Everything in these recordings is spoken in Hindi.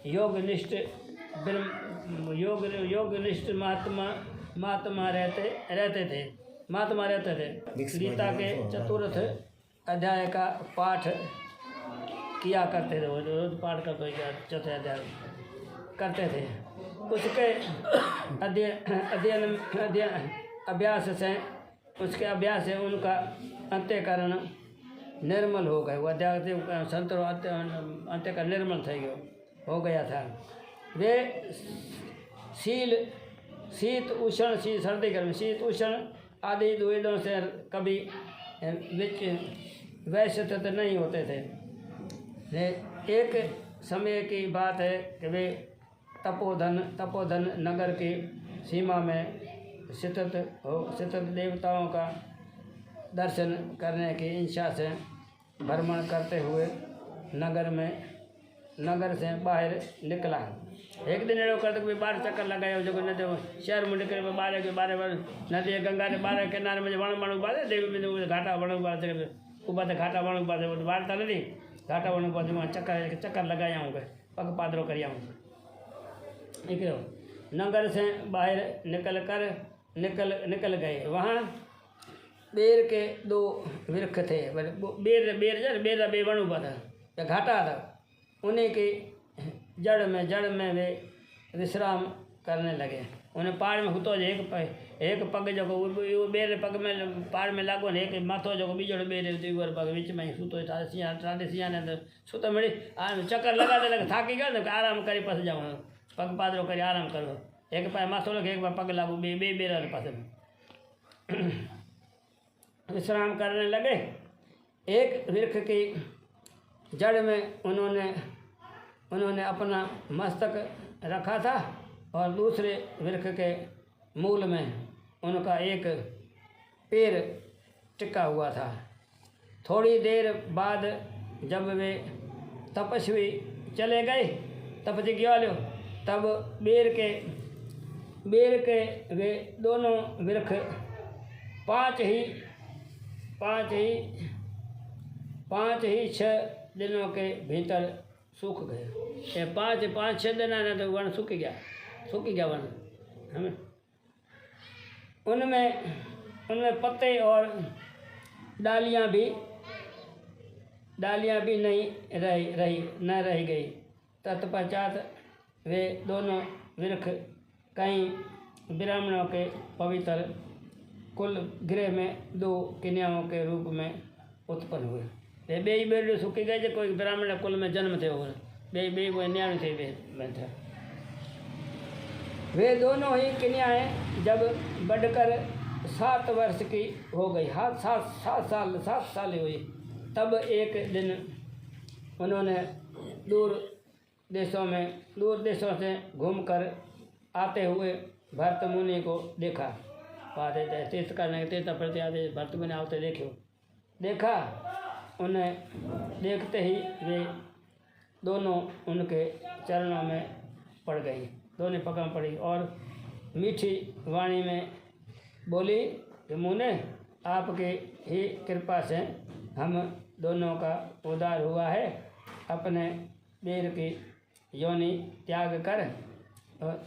योगनिष्ठ योगनिष्ठ महात्मा रहते थे। गीता के चतुर्थ अध्याय का पाठ किया करते थे, रोज पाठ करते चौथे अध्याय करते थे। उसके अभ्यास से उनका अंत्यकरण निर्मल हो गए। वो आध्यात्मिक संतों अंत्यकरण निर्मल हो गया था। वे शीत उष्ण, सर्दी गर्मी, शीत उष्ण आदि द्वैतों से कभी वैश्यत नहीं होते थे। एक समय की बात है कि वे तपोधन नगर की सीमा में स्थित देवताओं का दर्शन करने की इच्छा से भ्रमण करते हुए नगर से बाहर निकला। एक दिन एड़ो करते कोई बाहर चक्कर लगाया जो नदी शहर में निकले बारे नदी गंगा के बारे किनारे में वण वण उभा देवी में घाटा वण उभा उभा घाटा वण उभा बारता नहीं घाटा वण उभा चक्कर लगाया हूँ पग पादरो कर निकलो। नगर से बाहर निकल गए। वहाँ बेर के 2 वृक्ष थे। बेर वण उभा था, घाटा था। उन्हीं की जड़ में वे विश्राम करने लगे। उन्हें पहाड़ में हुतो एक पग जो बेर पग में पहाड़ में लागो ने एक माथो जो बीजो बेर पग बीच में सुतो सिया ने सुतो मिली चक्कर लगाते लगे थाकी गए तो आराम करी पस जाऊँ पग पादरो करी आराम करो। एक पाए माथो लगे एक बार पग लागू बेर पास में विश्राम करने लगे। एक वृक्ष की जड़ में उन्होंने अपना मस्तक रखा था और दूसरे वृक्ष के मूल में उनका एक पैर टिका हुआ था। थोड़ी देर बाद जब वे तपस्वी चले गए तब बेर के वे दोनों वृक्ष पाँच ही 6 दिनों के भीतर सूख गए। 5-6 दिन आना तो वन सूख गया वन। हमें उनमें पत्ते और डालियां भी नहीं रह गई। तत्पश्चात वे दोनों वृक्ष कई ब्राह्मणों के पवित्र कुल गृह में 2 कन्याओं के रूप में उत्पन्न हुए। वे बे बेड़ियों सूखी गए जो कोई ब्राह्मण कुल में जन्म थे। बे कोई न्याणी थे थे। वे दोनों ही कन्याएं जब बढ़कर 7 वर्ष की हो गई, 7 साल हुई, तब एक दिन उन्होंने दूर देशों से घूमकर आते हुए भरत मुनि को देखा। तीर्थ करने के तीर्थ प्रति आते भरत मुनि आते देखा। उन्हें देखते ही वे दोनों उनके चरणों में पड़ गई, दोनों पग में पड़ी और मीठी वाणी में बोली कि मुने आपकी ही कृपा से हम दोनों का उद्धार हुआ है। अपने देर की योनि त्याग कर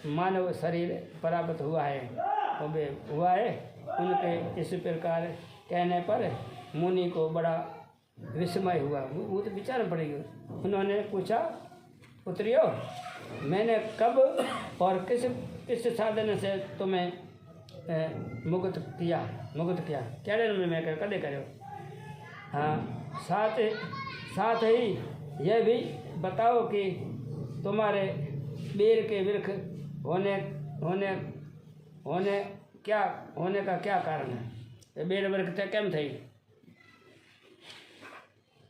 मानव शरीर प्राप्त हुआ है। उनके इस प्रकार कहने पर मुनि को बड़ा विस्मय हुआ। वो तो विचार पड़ेगी। उन्होंने पूछा, पुत्रियो, मैंने कब और किस साधन से तुम्हें मुक्त किया क्या में मैं कदे करो। हाँ, साथ ही यह भी बताओ कि तुम्हारे बेर के वृक्ष होने का क्या कारण है। बेर वृक्ष कैम थी,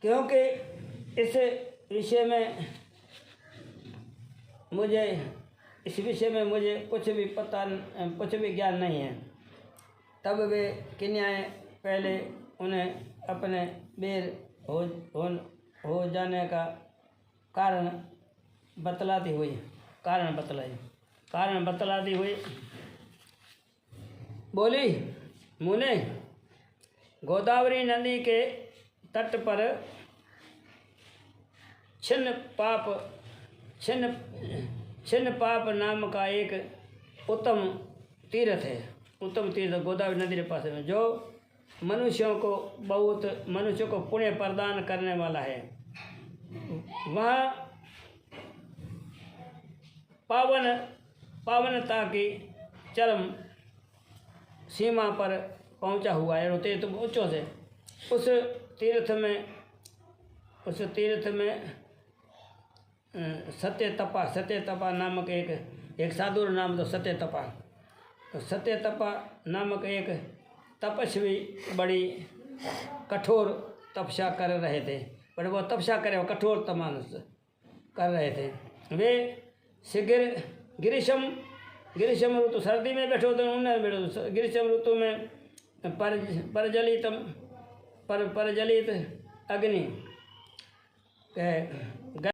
क्योंकि इस विषय में मुझे कुछ भी ज्ञान नहीं है। तब वे कन्याएं पहले उन्हें अपने बेर हो जाने का कारण बतलाती हुई बोली, मुने, गोदावरी नदी के तट पर छिन्न छिन्न पाप नाम का एक उत्तम तीर्थ है। उत्तम तीर्थ गोदावरी नदी के पास में, जो मनुष्यों को पुण्य प्रदान करने वाला है। वह पावनता की चरम सीमा पर पहुंचा हुआ है। तीर्थ ऊंचों से उस तीर्थ में सत्य तपा नामक एक साधु नाम तो सत्य तपा नामक एक तपस्वी बड़ी कठोर तपस्या कर रहे थे। पर वो तपस्या करे, वो कठोर तमान कर रहे थे। वे ग्रीष्म ऋतु, सर्दी में बैठो तो उन्हें बैठो, ग्रीष्म ऋतु में परजलित अग्नि